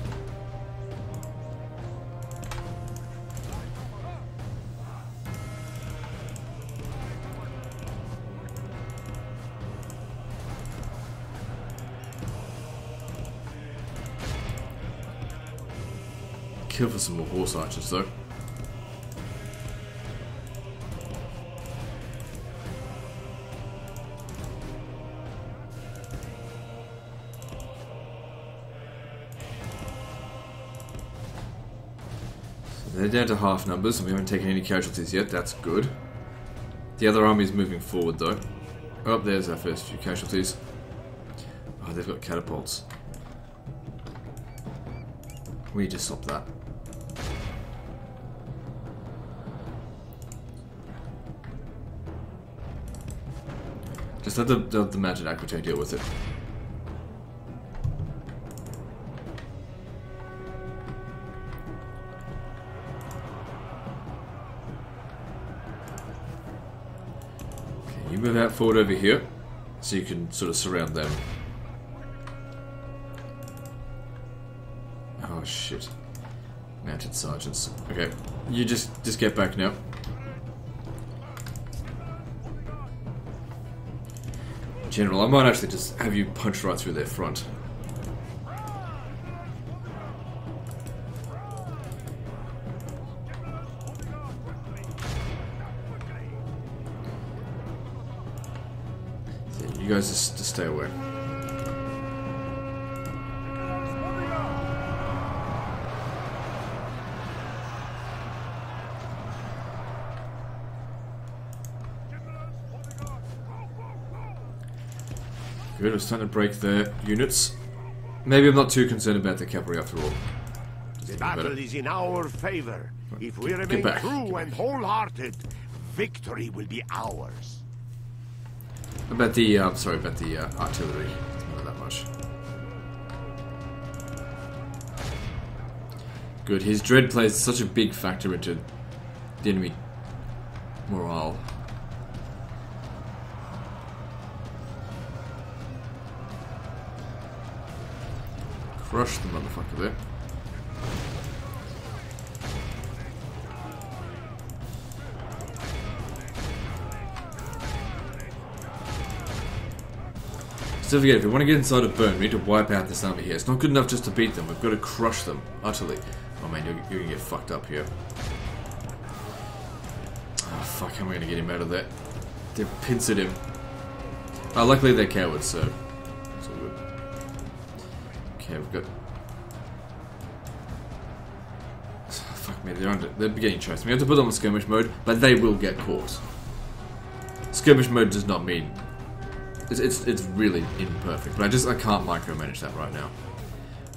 Kill for some more horse archers though. So they're down to half numbers and we haven't taken any casualties yet, that's good. The other army is moving forward though. Oh, there's our first few casualties. Oh, they've got catapults. We need to stop that. Just let the mounted Aquitaine deal with it. Okay, you move out forward over here, so you can sort of surround them. Oh shit. Mounted sergeants. Okay, you just get back now. General, I might actually just have you punch right through their front. So you guys just stay away. Good, it's time to break their units. Maybe I'm not too concerned about the cavalry after all. The battle is in our favor. If we remain true and wholehearted, victory will be ours. About the, sorry, about the artillery. It's not that much. Good, his dread plays such a big factor into the enemy morale. Crush the motherfucker there. So don't forget, if we want to get inside of Bern, we need to wipe out this army here. It's not good enough just to beat them, we've got to crush them utterly. Oh man, you're gonna get fucked up here. Oh fuck, how am I gonna get him out of there? They've pincered him. Oh, luckily they're cowards, so it's all good. Okay, we've got... Fuck me, they're getting chased. We have to put them on skirmish mode, but they will get caught. Skirmish mode does not mean... It's really imperfect, but I can't micromanage that right now.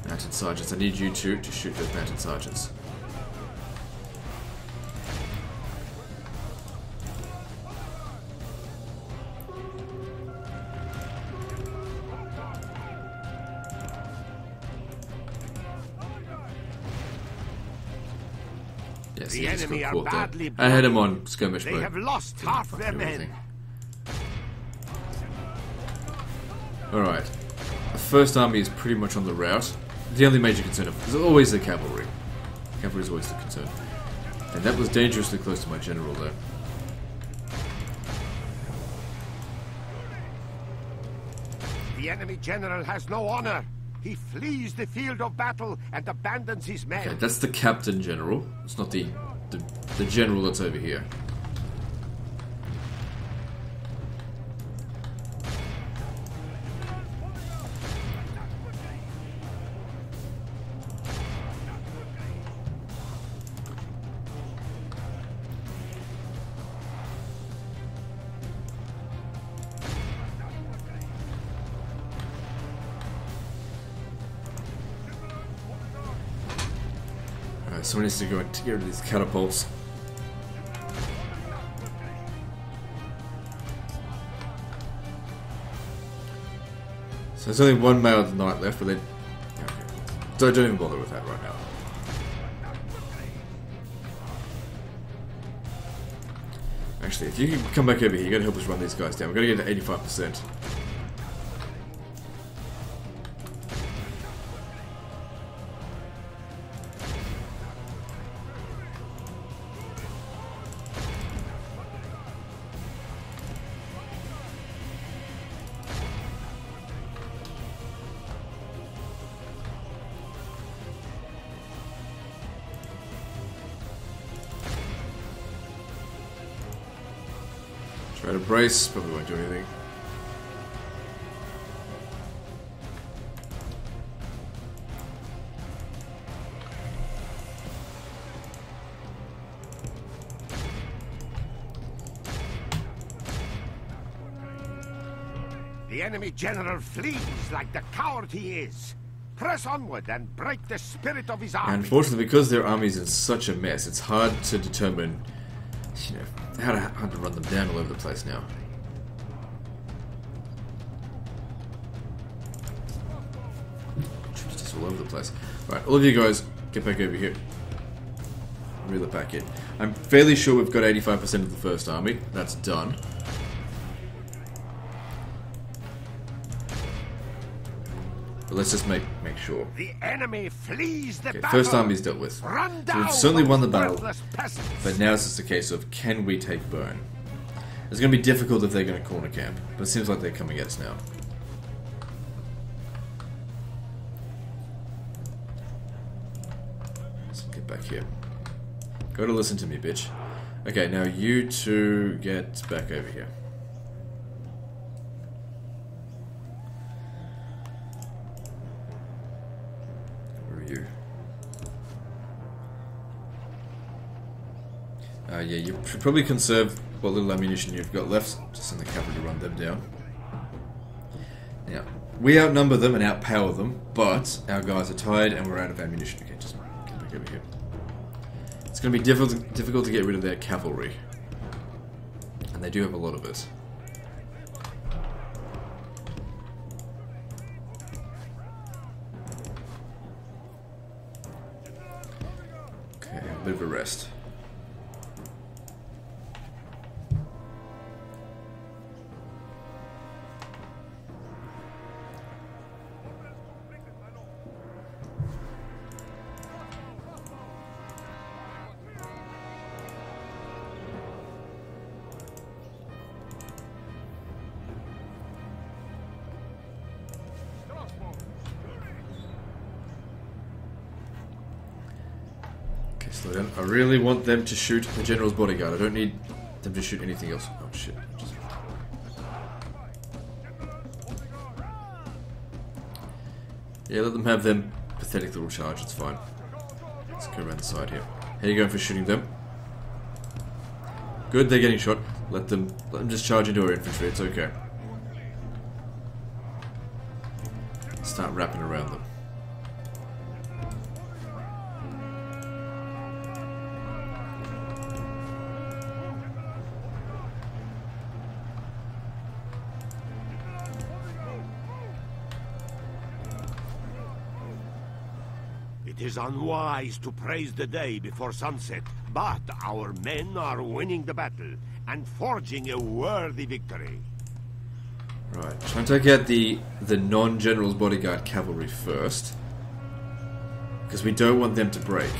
Mounted sergeants, I need you two to shoot those mounted sergeants. Yes, the enemy are badly blooded. I had him on skirmish mode. They have lost half their men. Alright. The first army is pretty much on the route. The only major concern is always the cavalry. Cavalry is always the concern. And that was dangerously close to my general there. The enemy general has no honor. He flees the field of battle and abandons his men. Okay, that's the captain general. It's not the general that's over here. Right, someone needs to go and get rid of these catapults. So there's only one male knight left, but they... Okay. Don't even bother with that right now. Actually, if you can come back over here, you gotta help us run these guys down. We've gotta get to 85%. Try to brace, probably won't do anything. The enemy general flees like the coward he is. Press onward and break the spirit of his army. Unfortunately, because their army's in such a mess, it's hard to determine, you know, how to run them down all over the place now. Troops just all over the place. Right, all of you guys, get back over here. Reel it back in. I'm fairly sure we've got 85% of the first army. That's done. But let's just make sure. The enemy flees the battle. First army's dealt with. Run So down we've certainly won the battle. peasants. But now it's just a case of, can we take Bern? It's going to be difficult if they're going to corner camp, but it seems like they're coming at us now. Let's get back here. Gotta listen to me, bitch. Okay, now you two get back over here. Where are you? Yeah, you should probably conserve what little ammunition you've got left, just send the cavalry to run them down. Now, we outnumber them and outpower them, but our guys are tired and we're out of ammunition. Okay, just get back over here. It's going to be difficult to get rid of their cavalry. And they do have a lot of it. Okay, a bit of a rest. Slow down. I really want them to shoot the general's bodyguard. I don't need them to shoot anything else. Oh shit. Yeah, let them have them pathetic little charge. It's fine. Let's go around the side here. How are you going for shooting them? Good, they're getting shot. Let them just charge into our infantry. It's okay. Start wrapping around them. It is unwise to praise the day before sunset, but our men are winning the battle and forging a worthy victory. Right, try and take out the non-general's bodyguard cavalry first, because we don't want them to break,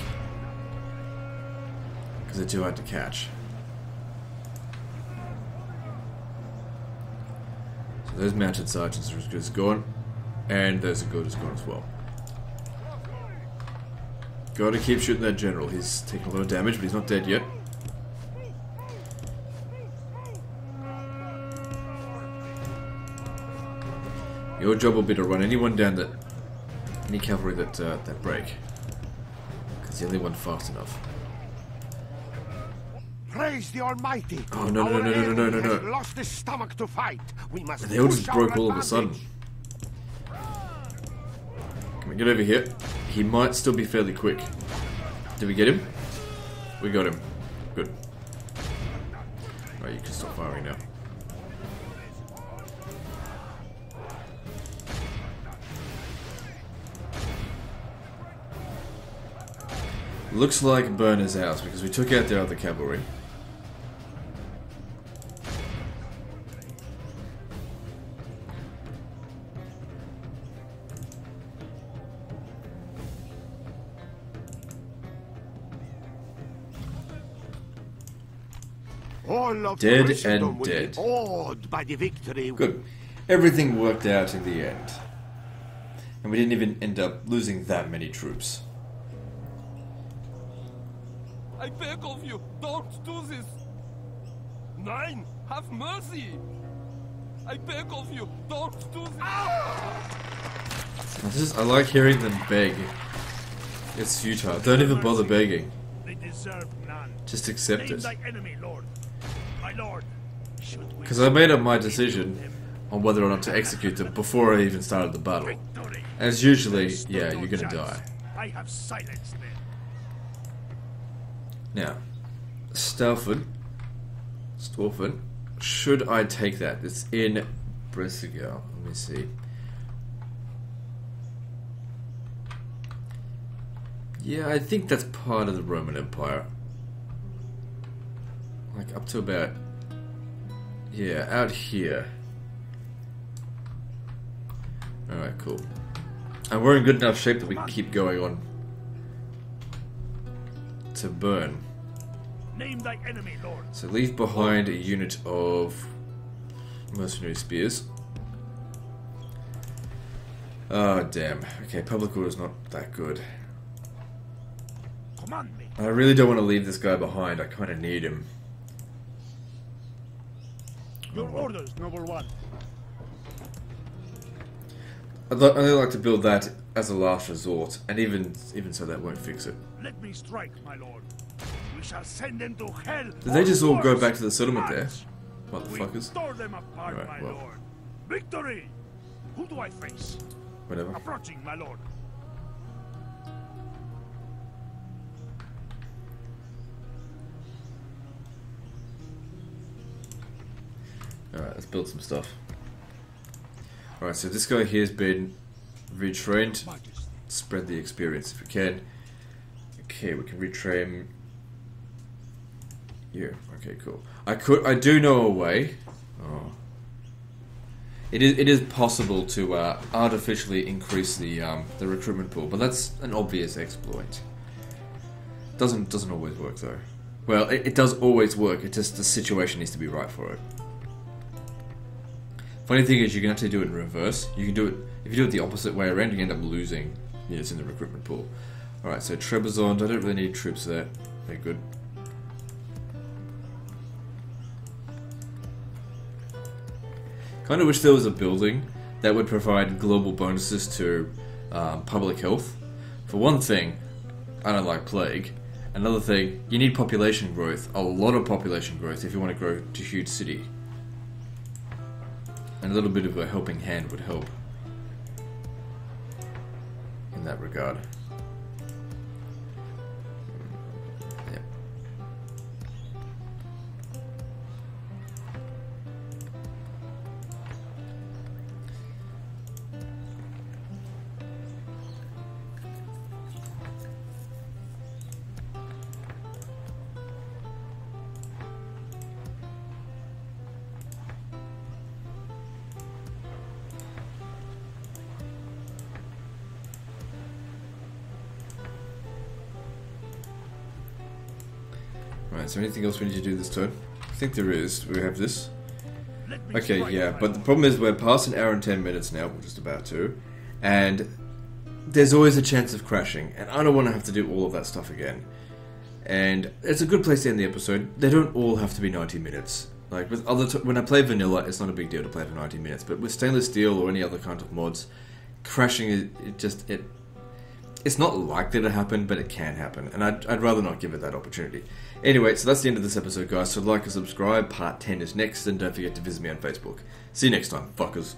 because they're too hard to catch. So those mounted sergeants are as good as gone, and those are good as gone as well. Gotta keep shooting that general. He's taking a lot of damage, but he's not dead yet. Your job will be to run anyone down that, any cavalry that break, because the only one fast enough. Praise the Almighty! Oh no no no no no no no! Lost his stomach to fight. We must. They all just broke all of a sudden. Come on, get over here. He might still be fairly quick. Did we get him? We got him. Good. Right, you can stop firing now. Looks like Bern is out because we took out their other cavalry. All of Dead Christendom and will be dead. awed by the victory. Good. Everything worked out in the end. And we didn't even end up losing that many troops. I beg of you, don't do this. Nein, have mercy. I beg of you, don't do this. I like hearing them beg. It's futile. Don't even bother begging. They deserve none. Just accept Name it. thy enemy, Lord. My Lord, should we Because I made up my decision on whether or not to execute them before I even started the battle. victory. As usually, Stood yeah, no you're gonna chance. die. I have silenced them. Now, Stalford. Should I take that? It's in Breslau. Let me see. Yeah, I think that's part of the Roman Empire. Like up to about... Yeah, out here. Alright, cool. And we're in good enough shape that we can keep going on to Bern. Name thy enemy, Lord. So leave behind a unit of mercenary spears. Oh, damn. Okay, public order's not that good. Command me. I really don't want to leave this guy behind. I kind of need him. Your orders, noble one. I'd only like to build that as a last resort, and even so, that won't fix it. Let me strike, my lord. We shall send them to hell. Did they just all go back to the settlement there? We Motherfuckers. tore them apart, Right, my well. lord. Victory! Who do I face? Whatever. Approaching, my lord. Alright, let's build some stuff. Alright, so this guy here has been retrained. Spread the experience if we can. Okay, we can retrain. Yeah, okay, cool. I do know a way. Oh. It is possible to artificially increase the recruitment pool, but that's an obvious exploit. Doesn't always work though. Well, it does always work. It's just the situation needs to be right for it. Funny thing is, you can actually do it in reverse. You can do it if you do it the opposite way around. You end up losing units in the recruitment pool. All right, so Trebizond. I don't really need troops there. They're good. Kind of wish there was a building that would provide global bonuses to public health. For one thing, I don't like plague. Another thing, you need population growth, a lot of population growth if you want to grow to a huge city. And a little bit of a helping hand would help in that regard. Yep. Right, is there anything else we need to do this turn? I think there is. We have this. Let me Okay, strike, yeah, my but the lord. problem is we're past an hour and 10 minutes now, we're just about to, and there's always a chance of crashing, and I don't want to have to do all of that stuff again. And it's a good place to end the episode. They don't all have to be 90 minutes. Like, with when I play vanilla, it's not a big deal to play for 90 minutes, but with stainless steel or any other kind of mods, crashing, it's not likely to happen, but it can happen, and I'd rather not give it that opportunity. Anyway, so that's the end of this episode, guys. So like and subscribe. Part 10 is next, and don't forget to visit me on Facebook. See you next time, fuckers.